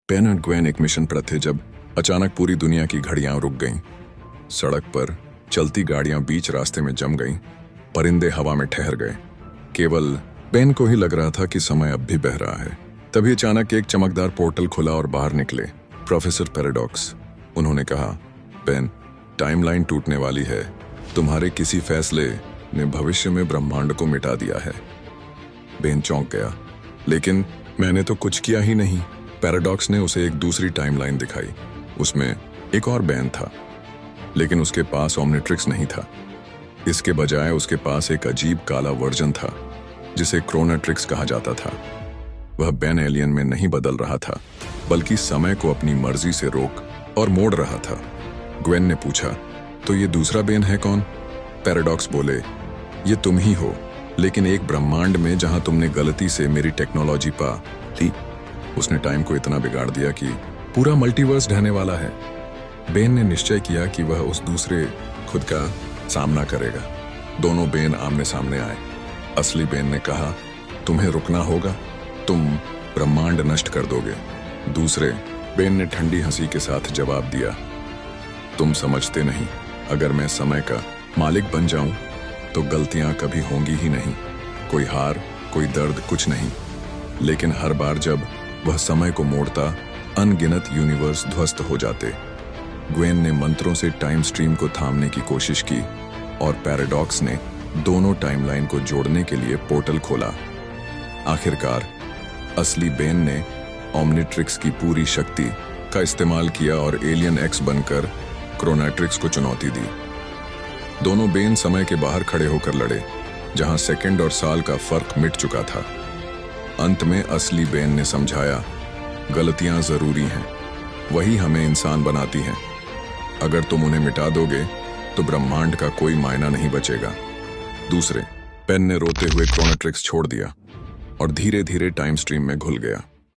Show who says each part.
Speaker 1: Pen और Gwen एक mission पर थे जब अचानक पूरी दुनिया की घड़ियां रुक गईं। सड़क पर चलती गाड़ियां बीच रास्ते में जम गईं, परिंदे हवा में ठहर गए। केवल पेन को ही लग रहा था कि समय अब भी बह रहा है। तभी अचानक एक चमकदार पोर्टल खुला और बाहर निकले प्रोफेसर पैराडॉक्स। उन्होंने कहा, पेन, टाइमलाइन टूटने वाली है। तुम्हारे किसी फैसले ने भविष्य में ब्रह्मांड को मिटा दिया है। बेन चौंक गया, लेकिन मैंने तो कुछ किया ही नहीं। पैराडॉक्स ने उसे एक दूसरी टाइमलाइन दिखाई। उसमें एक और बेन था, लेकिन उसके पास ओमनिट्रिक्स नहीं था। इसके बजाय उसके पास एक अजीब काला वर्जन था जिसे क्रोनाट्रिक्स कहा जाता था। वह बेन एलियन में नहीं बदल रहा था, बल्कि समय को अपनी मर्जी से रोक और मोड़ रहा था। ग्वेन ने पूछा, तो ये दूसरा बेन है कौन? पैराडॉक्स बोले, ये तुम ही हो, लेकिन एक ब्रह्मांड में जहां तुमने गलती से मेरी टेक्नोलॉजी पा ली। उसने टाइम को इतना बिगाड़ दिया कि पूरा मल्टीवर्स ढहने वाला है। बेन ने निश्चय किया कि वह उस दूसरे खुद का सामना करेगा। दोनों बेन आमने सामने आए। असली बेन ने कहा, तुम्हें रुकना होगा, तुम ब्रह्मांड नष्ट कर दोगे। दूसरे बेन ने ठंडी हंसी के साथ जवाब दिया, तुम समझते नहीं, अगर मैं समय का मालिक बन जाऊं तो गलतियां कभी होंगी ही नहीं। कोई हार, कोई दर्द, कुछ नहीं। लेकिन हर बार जब वह समय को मोड़ता, अनगिनत यूनिवर्स ध्वस्त हो जाते। ग्वेन ने मंत्रों से टाइम स्ट्रीम को थामने की कोशिश की और पैराडॉक्स ने दोनों टाइमलाइन को जोड़ने के लिए पोर्टल खोला। आखिरकार असली बेन ने ओमनिट्रिक्स की पूरी शक्ति का इस्तेमाल किया और एलियन एक्स बनकर क्रोनाट्रिक्स को चुनौती दी। दोनों बेन समय के बाहर खड़े होकर लड़े, जहां सेकंड और साल का फर्क मिट चुका था। अंत में असली बेन ने समझाया, गलतियां जरूरी हैं, वही हमें इंसान बनाती हैं। अगर तुम उन्हें मिटा दोगे तो ब्रह्मांड का कोई मायना नहीं बचेगा। दूसरे पेन ने रोते हुए क्रोनाट्रिक्स छोड़ दिया और धीरे धीरे टाइम स्ट्रीम में घुल गया।